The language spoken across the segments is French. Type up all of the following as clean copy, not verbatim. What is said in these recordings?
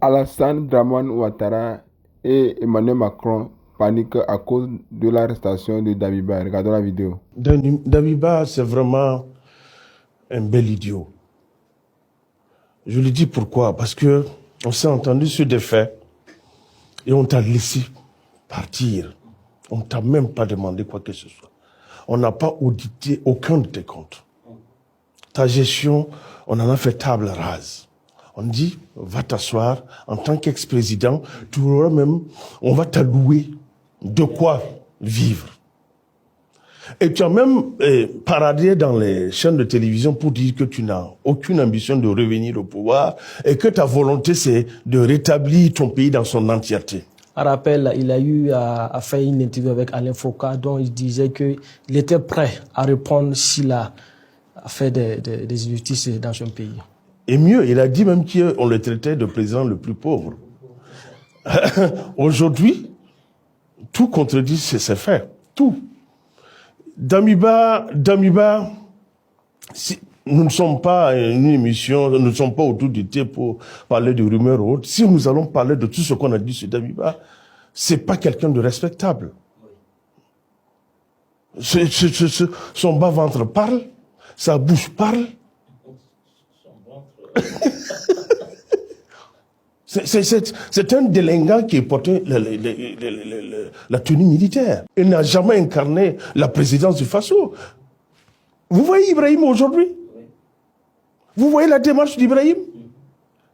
Alassane Dramane Ouattara et Emmanuel Macron paniquent à cause de l'arrestation de Damiba. Regardons la vidéo. Damiba, c'est vraiment un bel idiot. Je lui dis pourquoi. Parce que on s'est entendu sur des faits et on t'a laissé partir. On ne t'a même pas demandé quoi que ce soit. On n'a pas audité aucun de tes comptes. Ta gestion, on en a fait table rase. On dit, va t'asseoir, en tant qu'ex-président, tu auras même, on va t'allouer de quoi vivre. Et tu as même paradé dans les chaînes de télévision pour dire que tu n'as aucune ambition de revenir au pouvoir et que ta volonté, c'est de rétablir ton pays dans son entièreté. À rappel, il a eu à faire une interview avec Alain Foucault dont il disait qu'il était prêt à répondre s'il a fait des injustices dans son pays. Et mieux, il a dit même qu'on le traitait de président le plus pauvre. Aujourd'hui, tout contredit ses faits. Tout. Damiba, si nous ne sommes pas une émission, nous ne sommes pas autour du thé pour parler de rumeurs ou autres. Si nous allons parler de tout ce qu'on a dit sur Damiba, c'est pas quelqu'un de respectable. Son bas-ventre parle, sa bouche parle. C'est un délinquant qui portait la tenue militaire. Il n'a jamais incarné la présidence du Faso. Vous voyez Ibrahim aujourd'hui? Vous voyez la démarche d'Ibrahim?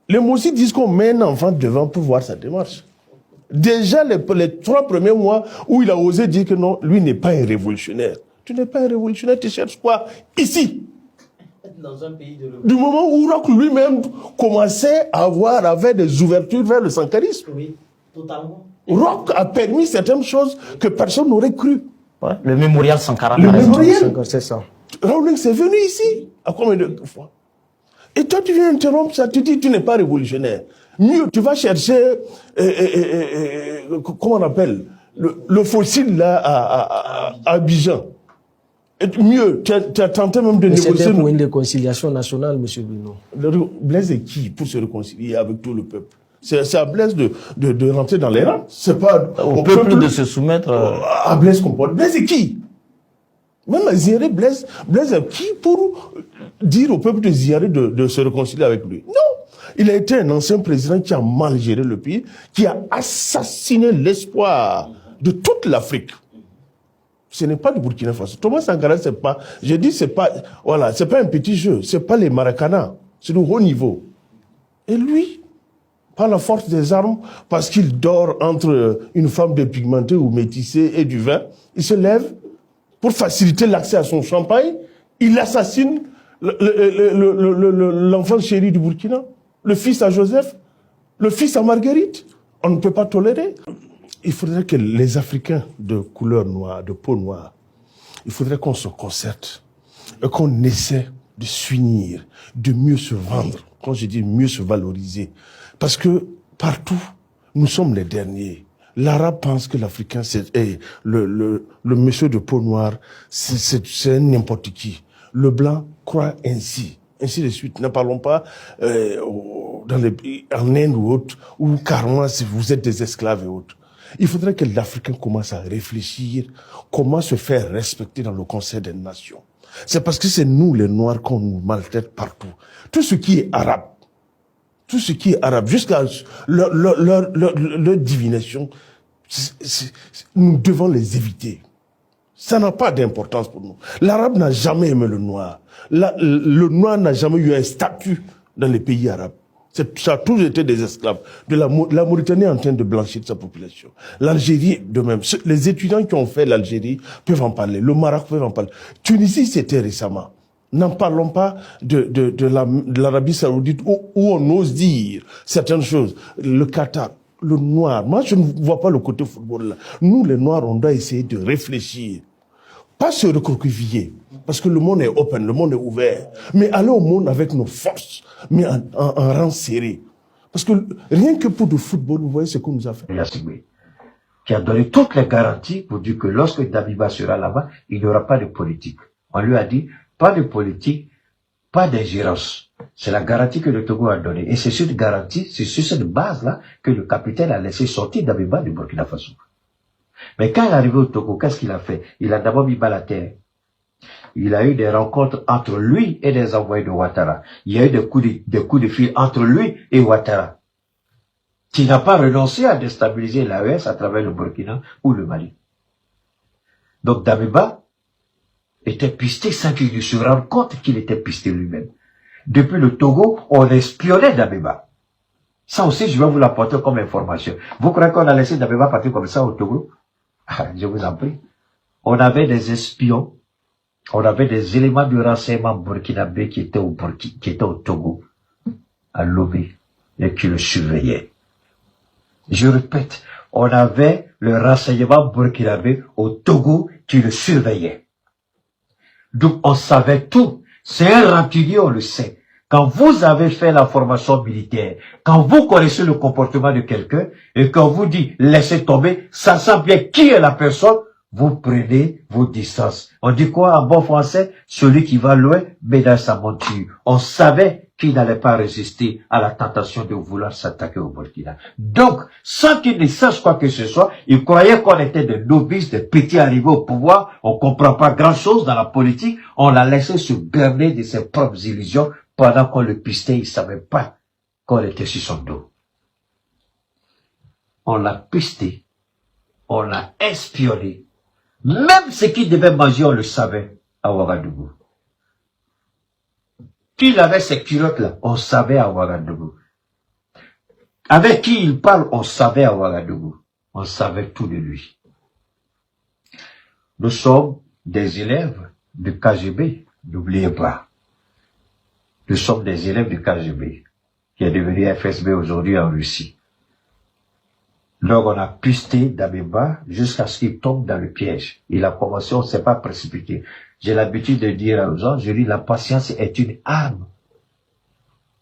Les Mossis disent qu'on met un enfant devant pour voir sa démarche. Déjà, les 3 premiers mois où il a osé dire que non, lui n'est pas un révolutionnaire. Tu n'es pas un révolutionnaire, tu cherches quoi? Ici. Dans un pays de du moment où Roch lui-même commençait à avait des ouvertures vers le sankarisme. Oui, totalement. Roch a permis certaines choses que personne n'aurait cru. Ouais, le mémorial Sankara. Le mémorial, c'est ça. Rawlings est venu ici. À combien de fois? Et toi, tu viens interrompre ça, tu dis tu n'es pas révolutionnaire. Mieux, tu vas chercher, comment on appelle, le fossile là à Abidjan. Et mieux, tu as tenté même de négocier. C'était pour une réconciliation nationale, M. Bruno. Blaise est qui pour se réconcilier avec tout le peuple? C'est à Blaise de rentrer dans les rangs. C'est pas au peuple de se soumettre. À Blaise Compaoré. Blaise est qui? Même à Ziaré, Blaise est qui pour dire au peuple de Ziaré de se réconcilier avec lui? Non! Il a été un ancien président qui a mal géré le pays, qui a assassiné l'espoir de toute l'Afrique. Ce n'est pas du Burkina Faso. Thomas Sankara, c'est pas, je dis, c'est pas un petit jeu. C'est pas les Maracana. C'est du haut niveau. Et lui, par la force des armes, parce qu'il dort entre une femme dépigmentée ou métissée et du vin, il se lève pour faciliter l'accès à son champagne. Il assassine l'enfant chéri du Burkina, le fils à Joseph, le fils à Marguerite. On ne peut pas tolérer. Il faudrait que les Africains de couleur noire, de peau noire, il faudrait qu'on se concerte et qu'on essaie de s'unir, de mieux se vendre. Quand je dis mieux se valoriser, parce que partout, nous sommes les derniers. L'arabe pense que l'Africain, c'est le monsieur de peau noire, c'est n'importe qui. Le blanc croit ainsi de suite. Ne parlons pas dans les pays, en Inde ou autre, où carrément vous êtes des esclaves et autres. Il faudrait que l'Africain commence à réfléchir comment se faire respecter dans le Conseil des Nations. C'est parce que c'est nous, les Noirs, qu'on nous maltraite partout. Tout ce qui est arabe, jusqu'à leur divination, nous devons les éviter. Ça n'a pas d'importance pour nous. L'arabe n'a jamais aimé le noir. Le noir n'a jamais eu un statut dans les pays arabes. Ça a toujours été des esclaves. La Mauritanie est en train de blanchir sa population. L'Algérie, de même. Les étudiants qui ont fait l'Algérie peuvent en parler. Le Maroc peut en parler. Tunisie, c'était récemment. N'en parlons pas de l'Arabie Saoudite où on ose dire certaines choses. Le Qatar, le noir. Moi, je ne vois pas le côté football là. Nous, les noirs, on doit essayer de réfléchir. Pas se recroqueviller. Parce que le monde est open, le monde est ouvert. Mais aller au monde avec nos forces, mais en rang serré. Parce que rien que pour le football, vous voyez ce qu'on nous a fait. Qui a donné toutes les garanties pour dire que lorsque Damiba sera là-bas, il n'y aura pas de politique. On lui a dit, pas de politique, pas d'ingérence. C'est la garantie que le Togo a donnée. Et c'est cette garantie, c'est sur cette base-là que le capitaine a laissé sortir Damiba du Burkina Faso. Mais quand il est arrivé au Togo, qu'est-ce qu'il a fait? Il a d'abord mis bas la terre. Il a eu des rencontres entre lui et des envoyés de Ouattara. Il y a eu des coups de fil entre lui et Ouattara, qui n'a pas renoncé à déstabiliser l'AES à travers le Burkina ou le Mali. Donc Damiba était pisté sans qu'il se rende compte qu'il était pisté lui-même. Depuis le Togo, on espionnait Damiba. Ça aussi, je vais vous l'apporter comme information. Vous croyez qu'on a laissé Damiba partir comme ça au Togo? Je vous en prie. On avait des espions, on avait des éléments de renseignement burkinabé qui étaient au Togo, à Lomé, et qui le surveillaient. Je répète, on avait le renseignement burkinabé au Togo qui le surveillait. Donc on savait tout. C'est un rancunier, on le sait. Quand vous avez fait la formation militaire, quand vous connaissez le comportement de quelqu'un, et qu'on vous dit laissez tomber, sachant bien qui est la personne, vous prenez vos distances. On dit quoi en bon français? Celui qui va loin, met dans sa monture. On savait qu'il n'allait pas résister à la tentation de vouloir s'attaquer au Burkina. Donc, sans qu'il ne sache quoi que ce soit, il croyait qu'on était des novices, des petits arrivés au pouvoir, on comprend pas grand chose dans la politique, on l'a laissé se berner de ses propres illusions pendant qu'on le pistait, il savait pas qu'on était sur son dos. On l'a pisté, on l'a espionné. Même ce qu'il devait manger, on le savait à Ouagadougou. Qu'il avait ces culottes-là, on savait à Ouagadougou. Avec qui il parle, on savait à Ouagadougou. On savait tout de lui. Nous sommes des élèves du KGB, n'oubliez pas. Nous sommes des élèves du KGB, qui est devenu FSB aujourd'hui en Russie. Donc on a pisté Damiba jusqu'à ce qu'il tombe dans le piège. Il a commencé, on ne s'est pas précipité. J'ai l'habitude de dire aux gens, je dis la patience est une arme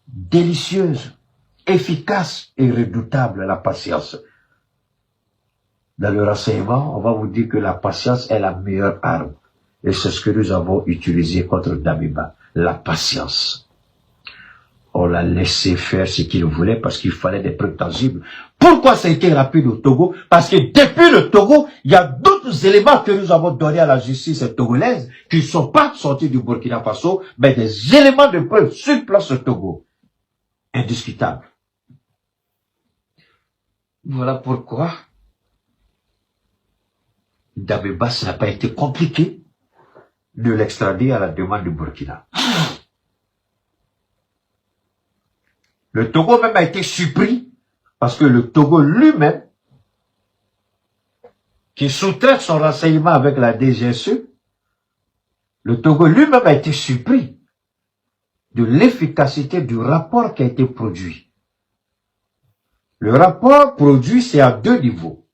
délicieuse, efficace et redoutable, la patience. Dans le renseignement, on va vous dire que la patience est la meilleure arme. Et c'est ce que nous avons utilisé contre Damiba, la patience. On l'a laissé faire ce qu'il voulait parce qu'il fallait des preuves tangibles. Pourquoi ça a été rapide au Togo? Parce que depuis le Togo, il y a d'autres éléments que nous avons donnés à la justice togolaise qui ne sont pas sortis du Burkina Faso, mais des éléments de preuve sur place au Togo. Indiscutable. Voilà pourquoi Damiba, ça n'a pas été compliqué de l'extrader à la demande du Burkina. Le Togo même a été surpris parce que le Togo lui-même, qui sous-traite son renseignement avec la DGSE, le Togo lui-même a été surpris de l'efficacité du rapport qui a été produit. Le rapport produit, c'est à deux niveaux.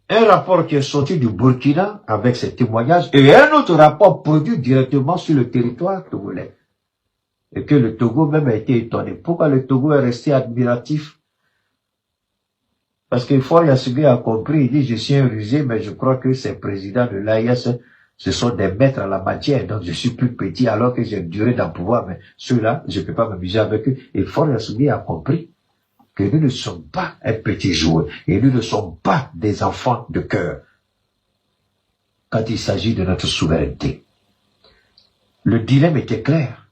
Un rapport qui est sorti du Burkina avec ses témoignages et un autre rapport produit directement sur le territoire togolais. Et que le Togo même a été étonné. Pourquoi le Togo est resté admiratif? Parce que Faure Gnassingbé a compris, il dit, je suis un rusé, mais je crois que ces présidents de l'AIS, ce sont des maîtres en la matière, donc je suis plus petit alors que j'ai duré dans le pouvoir, mais ceux-là, je ne peux pas m'amuser avec eux. Et Faure Gnassingbé a compris que nous ne sommes pas un petit joueur, et nous ne sommes pas des enfants de cœur quand il s'agit de notre souveraineté. Le dilemme était clair.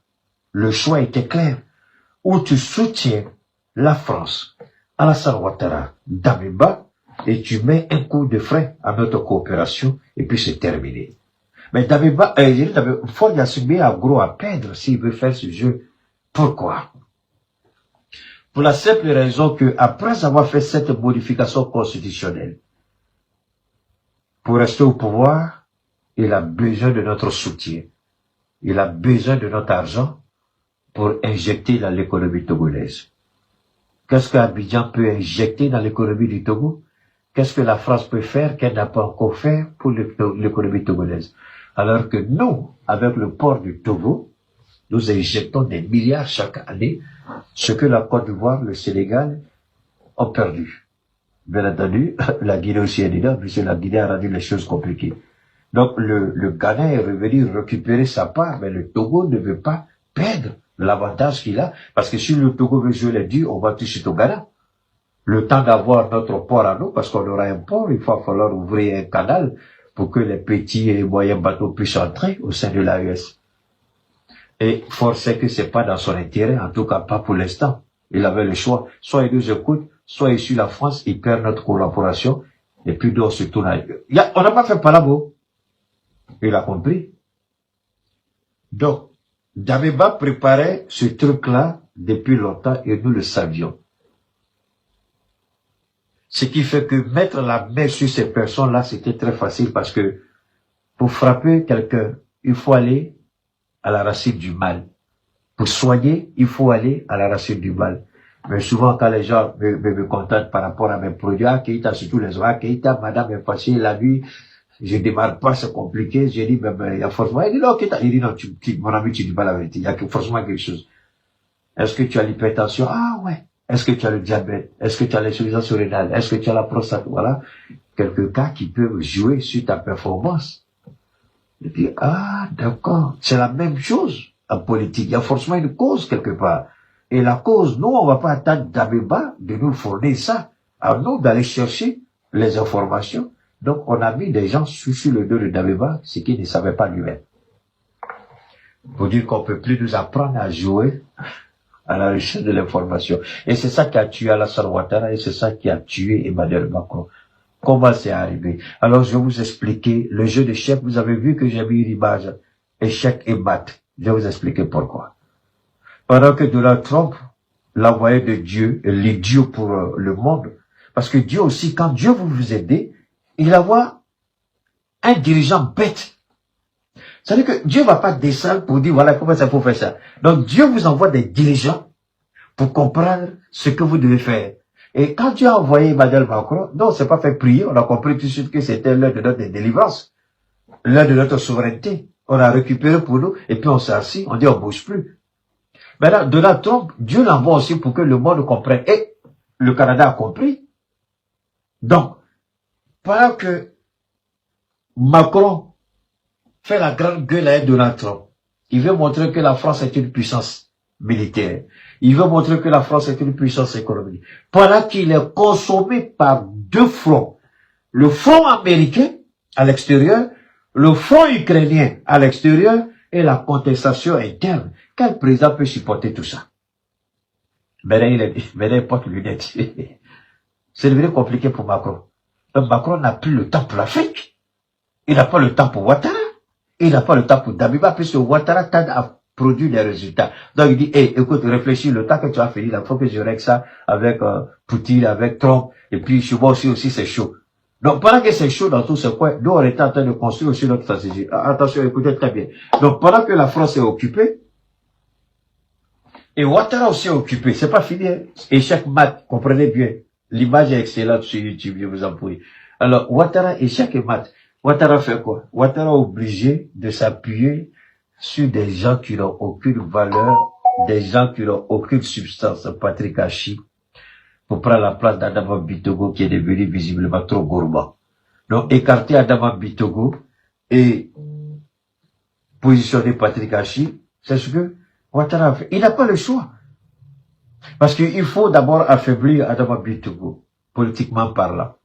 Le choix était clair. Ou tu soutiens la France, Alassane Ouattara, Damiba, et tu mets un coup de frein à notre coopération, et puis c'est terminé. Mais Damiba, Faure Gnassingbé a gros à perdre s'il veut faire ce jeu. Pourquoi? Pour la simple raison que, après avoir fait cette modification constitutionnelle, pour rester au pouvoir, il a besoin de notre soutien. Il a besoin de notre argent pour injecter dans l'économie togolaise. Qu'est-ce qu'Abidjan peut injecter dans l'économie du Togo? Qu'est-ce que la France peut faire qu'elle n'a pas encore fait pour l'économie togolaise? Alors que nous, avec le port du Togo, nous injectons des milliards chaque année, ce que la Côte d'Ivoire, le Sénégal ont perdu. Bien entendu, la Guinée aussi est dedans, puisque la Guinée a rendu les choses compliquées. Donc le Ghana est revenu récupérer sa part, mais le Togo ne veut pas perdre l'avantage qu'il a, parce que si le Togo veut jouer les durs, on va toucher au Ghana. Le temps d'avoir notre port à nous, parce qu'on aura un port, il va falloir ouvrir un canal pour que les petits et moyens bateaux puissent entrer au sein de l'AES. Et fort c'est que c'est pas dans son intérêt, en tout cas pas pour l'instant. Il avait le choix. Soit il nous écoute, soit il suit la France, il perd notre collaboration, et puis nous on se tourne à eux. On n'a pas fait palabo. Il a compris. Donc, Damiba préparait ce truc-là depuis longtemps et nous le savions. Ce qui fait que mettre la main sur ces personnes-là, c'était très facile parce que pour frapper quelqu'un, il faut aller à la racine du mal. Pour soigner, il faut aller à la racine du mal. Mais souvent, quand les gens me contactent par rapport à mes produits, Keïta, surtout les gens, Keïta, madame est fâchée la nuit, je démarre pas, c'est compliqué, j'ai dit, il y a forcément, il dit, non, Keïta, il dit, non, mon ami, tu dis pas la vérité, il y a forcément quelque chose. Est-ce que tu as l'hypertension? Ah ouais. Est-ce que tu as le diabète? Est-ce que tu as l'insuffisance rénale? Est-ce que tu as la prostate? Voilà. Quelques cas qui peuvent jouer sur ta performance. Et puis, ah, d'accord. C'est la même chose en politique. Il y a forcément une cause quelque part. Et la cause, nous, on va pas attendre Damiba de nous fournir ça. À nous d'aller chercher les informations. Donc, on a mis des gens sur le dos de Damiba, ce qu'il ne savait pas lui-même. Pour dire qu'on peut plus nous apprendre à jouer à la recherche de l'information. Et c'est ça qui a tué Alassane Ouattara et c'est ça qui a tué Emmanuel Macron. Comment c'est arrivé? Alors, je vais vous expliquer le jeu d'échecs. Vous avez vu que j'ai mis une image échec et mat. Je vais vous expliquer pourquoi. Pendant que Donald Trump, l'envoyé de Dieu, l'idiot pour le monde, parce que Dieu aussi, quand Dieu vous aide, il envoie un dirigeant bête. C'est-à-dire que Dieu va pas descendre pour dire, voilà, comment ça faut faire ça. Donc, Dieu vous envoie des dirigeants pour comprendre ce que vous devez faire. Et quand Dieu a envoyé Emmanuel Macron, non, c'est pas fait prier, on a compris tout de suite que c'était l'heure de notre délivrance, l'heure de notre souveraineté. On a récupéré pour nous, et puis on s'est assis, on dit on bouge plus. Maintenant, Donald Trump, Dieu l'envoie aussi pour que le monde comprenne. Et le Canada a compris. Donc, pendant que Macron fait la grande gueule à Donald Trump. Il veut montrer que la France est une puissance militaire. Il veut montrer que la France est une puissance économique. Pendant qu'il est consommé par deux fronts. Le front américain à l'extérieur, le front ukrainien à l'extérieur et la contestation interne. Quel président peut supporter tout ça? Maintenant, il porte lunettes. C'est devenu compliqué pour Macron. Donc, Macron n'a plus le temps pour l'Afrique. Il n'a pas le temps pour Ouattara. Il n'a pas le temps pour Damiba, puisque Ouattara tarde à produire des résultats. Donc il dit, écoute, réfléchis, le temps que tu as fini, il faut que je règle ça avec Poutine, avec Trump, et puis chez moi aussi c'est chaud. Donc pendant que c'est chaud dans tous ces coins, nous on était en train de construire aussi notre stratégie. Attention, écoutez très bien. Donc pendant que la France est occupée, et Ouattara aussi est occupé, c'est pas fini, hein? Échec mat, comprenez bien. L'image est excellente sur YouTube, je vous en prie. Alors, Ouattara, échec et mat. Ouattara fait quoi? Ouattara est obligé de s'appuyer sur des gens qui n'ont aucune valeur, des gens qui n'ont aucune substance. Patrick Hachi, pour prendre la place d'Adama Bitogo qui est devenu visiblement trop gourmand. Donc, écarter Adama Bitogo et positionner Patrick Hachi, c'est ce que Ouattara a fait. Il n'a pas le choix. Parce qu'il faut d'abord affaiblir Adama Bitogo, politiquement parlant.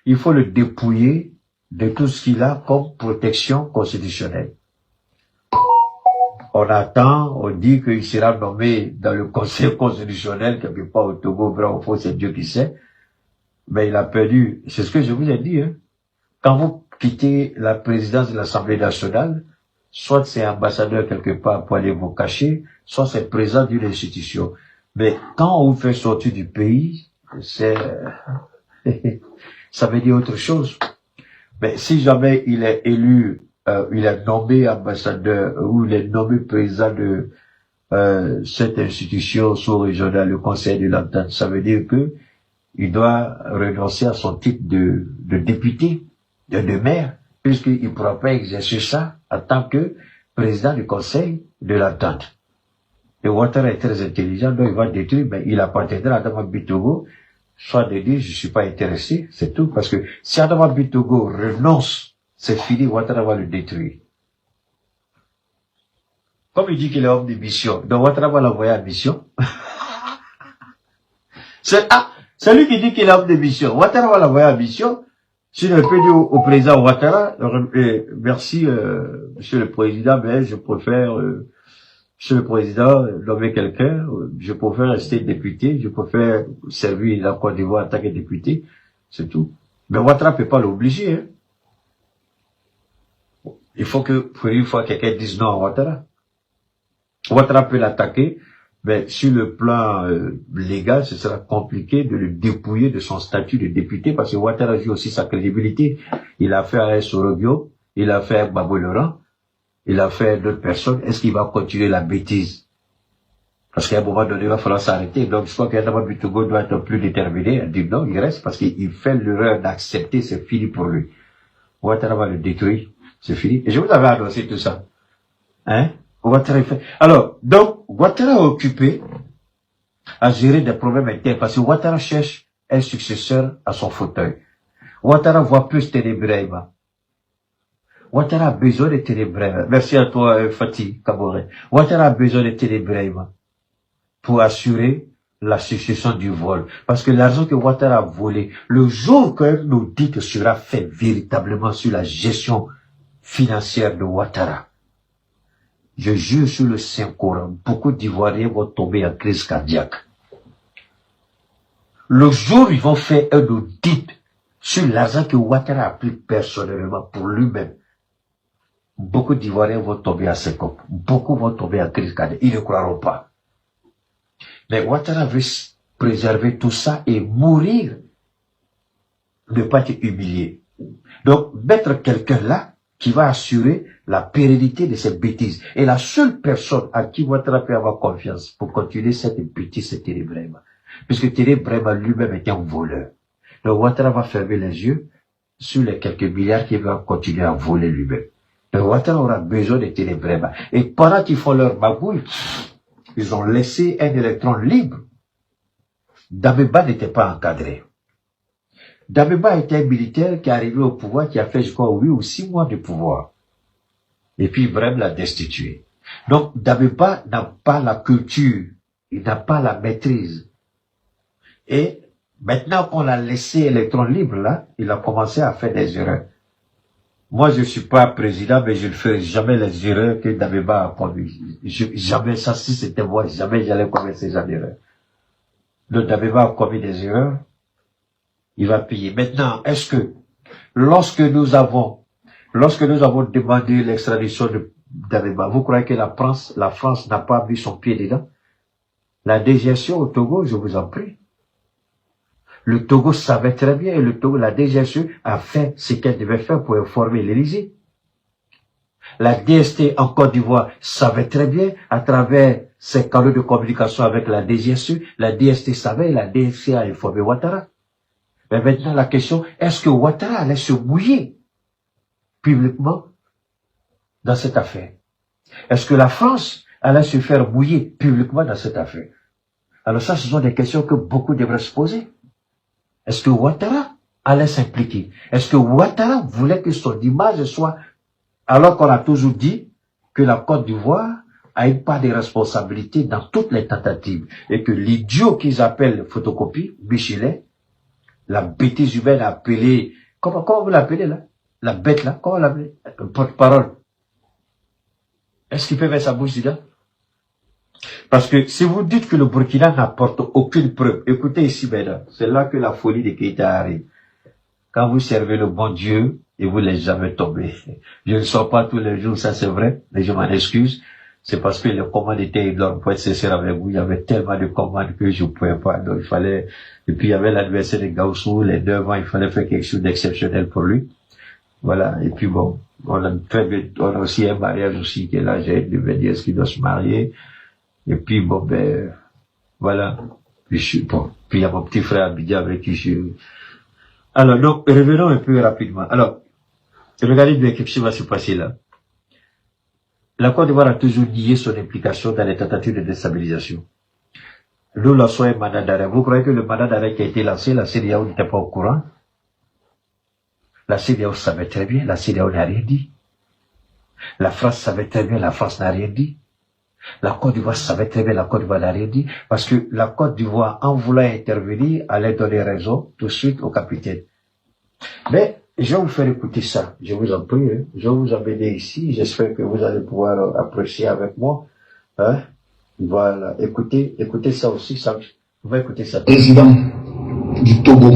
Il faut le dépouiller de tout ce qu'il a comme protection constitutionnelle. On attend, on dit qu'il sera nommé dans le Conseil constitutionnel, quelque part au Togo, vrai ou faux, c'est Dieu qui sait. Mais il a perdu, c'est ce que je vous ai dit, hein. Quand vous quittez la présidence de l'Assemblée nationale, soit c'est ambassadeur quelque part pour aller vous cacher, soit c'est président d'une institution. Mais quand on vous fait sortir du pays, c'est, ça veut dire autre chose. Mais si jamais il est élu, il est nommé ambassadeur ou il est nommé président de cette institution sous-régionale, le Conseil de l'Entente, ça veut dire que il doit renoncer à son titre de député, de maire, puisqu'il ne pourra pas exercer ça en tant que président du Conseil de l'Entente. Et Ouattara est très intelligent, donc il va détruire, mais il appartiendra à Adama Bitogo, soit de dire, je suis pas intéressé, c'est tout, parce que si Adama Bitogo renonce, c'est fini, Ouattara va le détruire. Comme il dit qu'il est homme de mission, donc Ouattara va l'envoyer en mission. C'est lui qui dit qu'il est homme de mission. Ouattara va l'envoyer en mission. Si je peux dire au président Ouattara, merci, monsieur le président, mais je préfère, monsieur le président, nommer quelqu'un, je préfère rester député, je préfère servir la Côte d'Ivoire en tant que député, c'est tout. Mais Ouattara peut pas l'obliger, hein. Il faut que, pour une fois, quelqu'un dise non à Ouattara. Ouattara peut l'attaquer, mais sur le plan légal, ce sera compliqué de le dépouiller de son statut de député, parce que Ouattara joue aussi sa crédibilité. Il a fait à Sorobio, il a fait à Babou Laurent, il a fait à d'autres personnes. Est-ce qu'il va continuer la bêtise? Parce qu'à un moment donné, il va falloir s'arrêter. Donc, je crois qu'Adama Bitogo doit être plus déterminé. Elle dit non, il reste, parce qu'il fait l'erreur d'accepter, c'est fini pour lui. Ouattara va le détruire, c'est fini. Et je vous avais annoncé tout ça. Hein? Ouattara fait. Alors, donc, Ouattara est occupé à gérer des problèmes internes parce que Ouattara cherche un successeur à son fauteuil. Ouattara voit plus Ténébrahima. Ouattara a besoin de Ténébrahima. Merci à toi, Fatih Kabore. Ouattara a besoin de Ténébrahima pour assurer la succession du vol. Parce que l'argent que Ouattara a volé, le jour que nous dit que sera fait véritablement sur la gestion financière de Ouattara, je jure sur le Saint-Coran, beaucoup d'Ivoiriens vont tomber en crise cardiaque. Le jour où ils vont faire un audit sur l'argent que Ouattara a pris personnellement pour lui-même, beaucoup d'Ivoiriens vont tomber à syncope. Beaucoup vont tomber en crise cardiaque. Ils ne croiront pas. Mais Ouattara veut préserver tout ça et mourir, ne pas être humilié. Donc, mettre quelqu'un là, qui va assurer la pérennité de cette bêtise. Et la seule personne à qui Ouattara peut avoir confiance pour continuer cette bêtise, c'est Ténébrahima. Puisque Ténébrahima lui-même était un voleur. Donc Ouattara va fermer les yeux sur les quelques milliards qu'il va continuer à voler lui-même. Donc Ouattara aura besoin de Ténébrahima. Et pendant qu'ils font leur magouille, ils ont laissé un électron libre. Damiba n'était pas encadré. Damiba était un militaire qui est arrivé au pouvoir, qui a fait, je crois, 8 ou 6 mois de pouvoir. Et puis Ibrahim l'a destitué. Donc Damiba n'a pas la culture, il n'a pas la maîtrise. Et maintenant qu'on l'a laissé électron libre là, il a commencé à faire des erreurs. Moi, je suis pas président, mais je ne ferai jamais les erreurs que Damiba a commis. Jamais, ça, si c'était moi, jamais j'allais commettre ces erreurs. Donc Damiba a commis des erreurs. Il va payer. Maintenant, est-ce que, lorsque nous avons demandé l'extradition de Damiba, vous croyez que la France n'a pas mis son pied dedans? La DGSE au Togo, je vous en prie. Le Togo savait très bien, et la DGSE a fait ce qu'elle devait faire pour informer l'Élysée. La DST en Côte d'Ivoire savait très bien, à travers ses canaux de communication avec la DGSE, la DST savait, et la DST a informé Ouattara. Mais maintenant, la question, est-ce que Ouattara allait se mouiller publiquement dans cette affaire? Est-ce que la France allait se faire mouiller publiquement dans cette affaire? Alors ça, ce sont des questions que beaucoup devraient se poser. Est-ce que Ouattara allait s'impliquer? Est-ce que Ouattara voulait que son image soit, alors qu'on a toujours dit que la Côte d'Ivoire a une part de responsabilité dans toutes les tentatives, et que l'idiot qu'ils appellent photocopie, Michelet, la bêtise humaine appelée, comment vous l'appelez là? La bête là, comment vous l'appelez? Porte-parole. Est-ce qu'il peut mettre sa bouche dedans? Parce que si vous dites que le Burkina n'apporte aucune preuve, écoutez ici maintenant, c'est là que la folie de Keïta arrive. Quand vous servez le bon Dieu, et vous ne laissez jamais tomber. Je ne sors pas tous les jours, ça c'est vrai, mais je m'en excuse. C'est parce que les commandes étaient énormes. Pour être sincère avec vous, il y avait tellement de commandes que je ne pouvais pas. Donc il fallait, et puis il y avait l'anniversaire de Gaussou, les 9 ans, il fallait faire quelque chose d'exceptionnel pour lui. Voilà. Et puis bon, on a aussi un mariage aussi qui est là, j'ai de me dire ce qu'il doit se marier. Et puis bon, ben, voilà. Bon. Puis il y a mon petit frère Abidjan avec qui je suis. Alors, donc, revenons un peu rapidement. Alors, regardez bien ce qui va se passer là. La Côte d'Ivoire a toujours nié son implication dans les tentatives de déstabilisation. Nous lançons un mandat d'arrêt. Vous croyez que le mandat d'arrêt qui a été lancé, la CEDEAO n'était pas au courant? La CEDEAO savait très bien, la CEDEAO n'a rien dit. La France savait très bien, la France n'a rien dit. La Côte d'Ivoire savait très bien, la Côte d'Ivoire l'a rien dit, parce que la Côte d'Ivoire, en voulant intervenir, allait donner raison tout de suite au capitaine. Mais je vais vous faire écouter ça, je vous en prie, hein. Je vais vous emmener ici, j'espère que vous allez pouvoir apprécier avec moi. Hein? Voilà, écoutez ça aussi, ça, on va écouter ça. Président du Togo,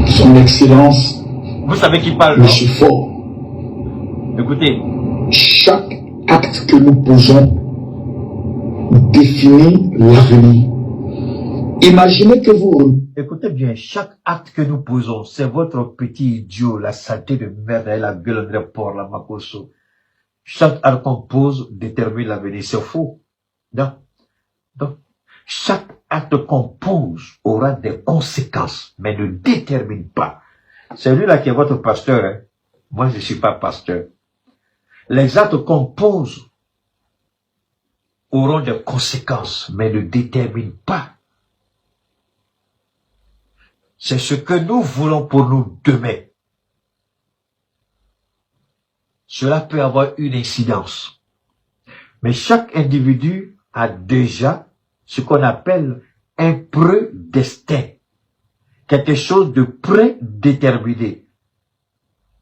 son Excellence, vous savez qui parle, Monsieur Faure. Écoutez. Chaque acte que nous posons définit l'avenir. Imaginez que vous... Écoutez bien, chaque acte que nous posons, c'est votre petit idiot, la saleté de merde, et la gueule de porc, la makoso. Chaque acte qu'on pose détermine l'avenir, c'est faux. Non. Donc, chaque acte qu'on pose aura des conséquences, mais ne détermine pas. C'est lui-là qui est votre pasteur, hein. Moi, je ne suis pas pasteur. Les actes qu'on pose auront des conséquences, mais ne déterminent pas. C'est ce que nous voulons pour nous demain. Cela peut avoir une incidence. Mais chaque individu a déjà ce qu'on appelle un prédestin. Quelque chose de prédéterminé.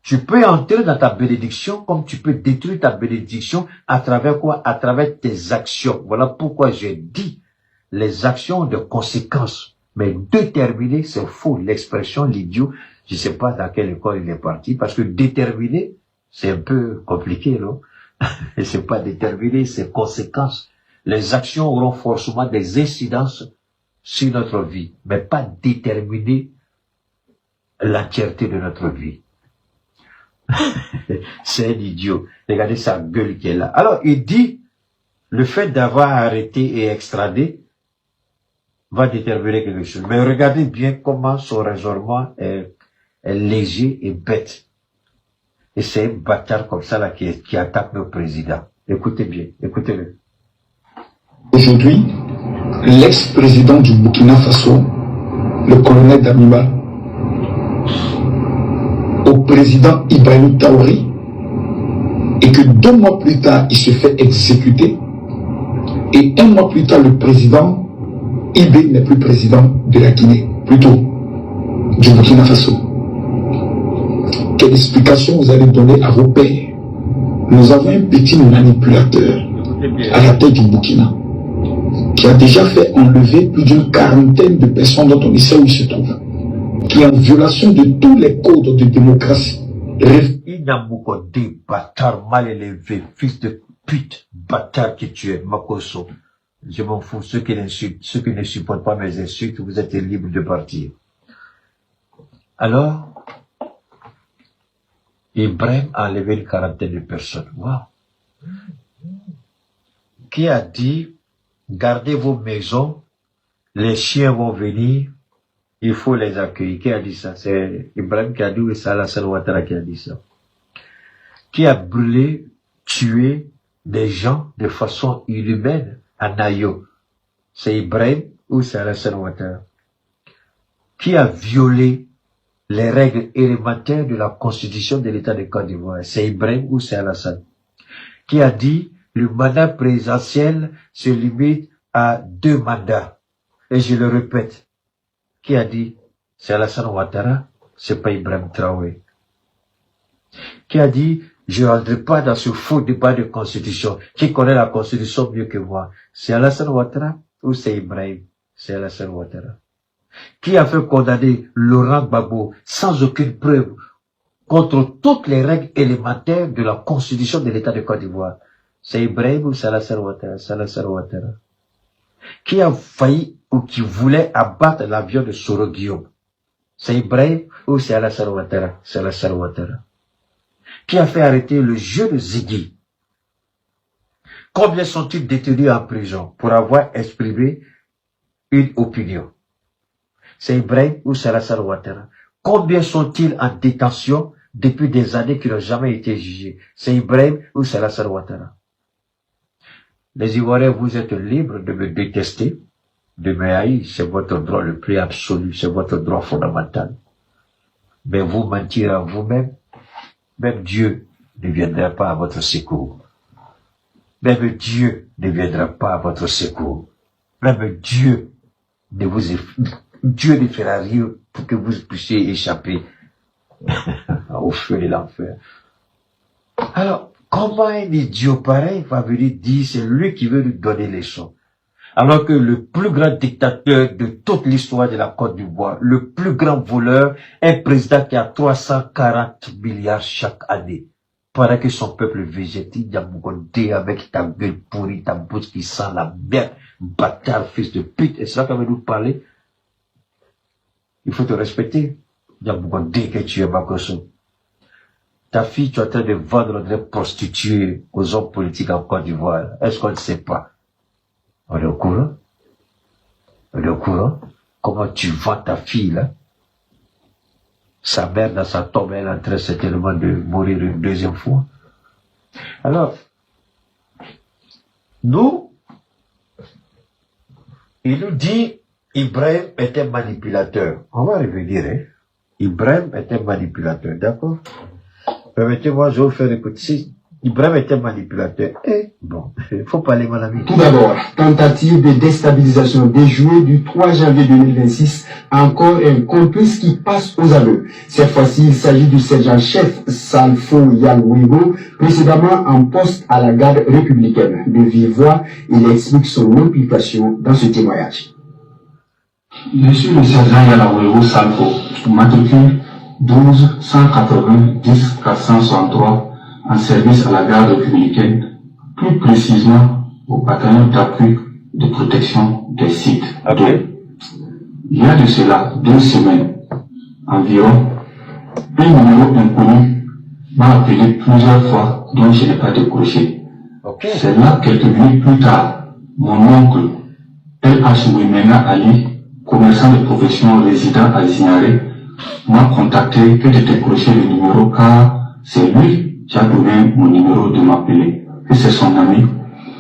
Tu peux entrer dans ta bénédiction comme tu peux détruire ta bénédiction à travers quoi? À travers tes actions. Voilà pourquoi j'ai dit les actions ont des conséquences. Mais déterminer, c'est faux. L'expression, l'idiot, je ne sais pas dans quelle école il est parti, parce que déterminer, c'est un peu compliqué, non? Et c'est pas déterminer, c'est conséquences. Les actions auront forcément des incidences sur notre vie, mais pas déterminer l'entièreté de notre vie. C'est un idiot. Regardez sa gueule qui est là. Alors, il dit, le fait d'avoir arrêté et extradé va déterminer quelque chose. Mais regardez bien comment son raisonnement est léger et bête. Et c'est un bâtard comme ça là qui attaque nos présidents. Écoutez bien, écoutez-le. Aujourd'hui, l'ex-président du Burkina Faso, le colonel Damiba, au président Ibrahim Traoré, et que 2 mois plus tard, il se fait exécuter, et 1 mois plus tard, le président Ibé n'est plus président de la Guinée, plutôt du Burkina Faso. Quelle explication vous allez donner à vos pères? Nous avons un petit manipulateur à la tête du Burkina qui a déjà fait enlever plus d'une 40aine de personnes dont on sait où il se trouve, qui est en violation de tous les codes de démocratie. Il n'y a beaucoup de bâtards mal élevés, fils de pute, bâtard que tu es, Makoso. Je m'en fous, ceux qui ne supportent pas mes insultes, vous êtes libres de partir. Alors, Ibrahim a enlevé une 40aine de personnes. Wow. Qui a dit, gardez vos maisons, les chiens vont venir, il faut les accueillir. Qui a dit ça? C'est Ibrahim qui a dit, ou c'est Alassane Ouattara qui a dit ça. Qui a brûlé, tué des gens de façon inhumaine à Nayo? C'est Ibrahim ou c'est Alassane Ouattara? Qui a violé les règles élémentaires de la constitution de l'État de Côte d'Ivoire? C'est Ibrahim ou c'est Alassane? Qui a dit le mandat présidentiel se limite à 2 mandats? Et je le répète, qui a dit? C'est Alassane Ouattara, c'est pas Ibrahim Traoré. Qui a dit je ne rentrerai pas dans ce faux débat de constitution? Qui connaît la constitution mieux que moi? C'est Alassane Ouattara ou c'est Ibrahim? C'est Alassane Ouattara. Qui a fait condamner Laurent Gbagbo sans aucune preuve contre toutes les règles élémentaires de la constitution de l'État de Côte d'Ivoire? C'est Ibrahim ou c'est Alassane Ouattara? C'est Alassane Ouattara. Qui a failli ou qui voulait abattre l'avion de Soro Guillaume? C'est Ibrahim ou c'est Alassane Ouattara? C'est Alassane Ouattara. Qui a fait arrêter le jeu de Ziggy? Combien sont-ils détenus en prison pour avoir exprimé une opinion? C'est Ibrahim ou c'est Alassane Ouattara? Combien sont-ils en détention depuis des années qui n'ont jamais été jugés? C'est Ibrahim ou c'est Alassane Ouattara? Les Ivoiriens, vous êtes libres de me détester, de me haïr, c'est votre droit le plus absolu, c'est votre droit fondamental. Mais vous mentir à vous-même, même Dieu ne viendra pas à votre secours. Même Dieu ne viendra pas à votre secours. Même Dieu ne fera rien pour que vous puissiez échapper au feu de l'enfer. Alors, comment un idiot pareil va venir dire c'est lui qui veut nous donner les leçons? Alors que le plus grand dictateur de toute l'histoire de la Côte d'Ivoire, le plus grand voleur, un président qui a 340 milliards chaque année, pendant que son peuple végétile, Yamougonde, avec ta gueule pourrie, ta bouche qui sent la merde, bâtard, fils de pute, et c'est là qu'on veut nous parler. Il faut te respecter, Yamougonde, que tu es Makoso. Ta fille, tu es en train de vendre des prostituées aux hommes politiques en Côte d'Ivoire. Est-ce qu'on ne sait pas? On est au courant? On est au courant? Comment tu vends ta fille, là? Sa mère, dans sa tombe, elle est en train certainement de mourir une deuxième fois. Alors, nous, il nous dit, Ibrahim est un manipulateur. On va revenir, hein? Ibrahim est un manipulateur, d'accord? Permettez-moi, je vais vous faire écouter. Ibrahim est un manipulateur. Bon, il faut parler, mon ami. Tout d'abord, tentative de déstabilisation déjouée du 3 janvier 2026, encore un complice qui passe aux aveux. Cette fois-ci, il s'agit du sergent-chef Salfo Yalwigo, précédemment en poste à la garde républicaine. De vive voix, il explique son implication dans ce témoignage. Je suis le sergent Yalwigo Salfo, matricule 12 180 10 463, en service à la garde républicaine, plus précisément au bataillon d'appui de protection des sites. Okay. Il y a de cela 2 semaines environ, un numéro inconnu m'a appelé plusieurs fois dont je n'ai pas décroché. Okay. C'est là, quelques minutes plus tard, mon oncle L.H. Mouimena Ali, commerçant de profession résident à Zignaré, m'a contacté que de décrocher le numéro car c'est lui qui a donné mon numéro de m'appeler. Et c'est son ami,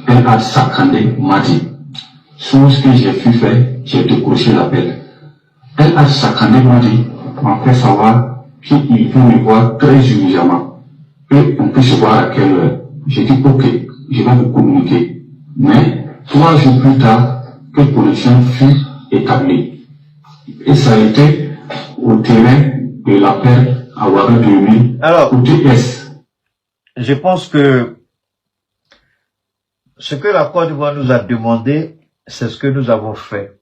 L.H. Sakandé, m'a dit. Chose que j'ai pu faire, j'ai décroché l'appel. L.H. Sakandé m'a dit, m'a fait savoir qu'il veut me voir très urgemment. Et on peut se voir à quelle heure. J'ai dit, ok, je vais vous communiquer. Mais 3 jours plus tard, que connexion fut établie. Et ça a été au terrain de l'appel à Ouaga 2000, côté Est. Je pense que ce que la Côte d'Ivoire nous a demandé, c'est ce que nous avons fait.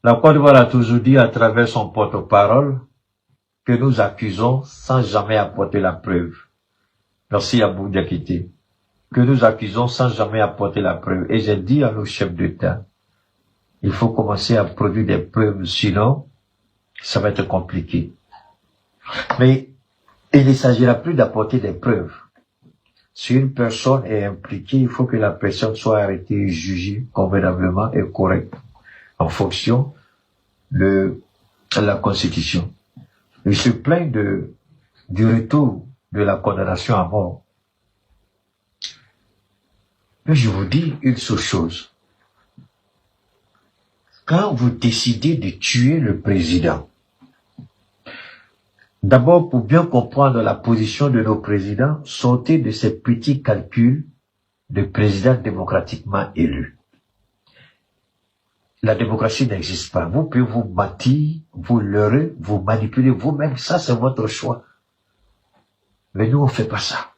La Côte d'Ivoire a toujours dit à travers son porte-parole que nous accusons sans jamais apporter la preuve. Merci à Abou Diakité. Que nous accusons sans jamais apporter la preuve. Et j'ai dit à nos chefs d'État, il faut commencer à produire des preuves, sinon ça va être compliqué. Mais il ne s'agira plus d'apporter des preuves. Si une personne est impliquée, il faut que la personne soit arrêtée et jugée convenablement et correcte en fonction de la Constitution. Il se plaint du retour de la condamnation à mort. Mais je vous dis une seule chose. Quand vous décidez de tuer le président, d'abord, pour bien comprendre la position de nos présidents, sortez de ces petits calculs de présidents démocratiquement élus. La démocratie n'existe pas. Vous pouvez vous mentir, vous leurrer, vous manipuler vous-même. Ça, c'est votre choix. Mais nous, on ne fait pas ça.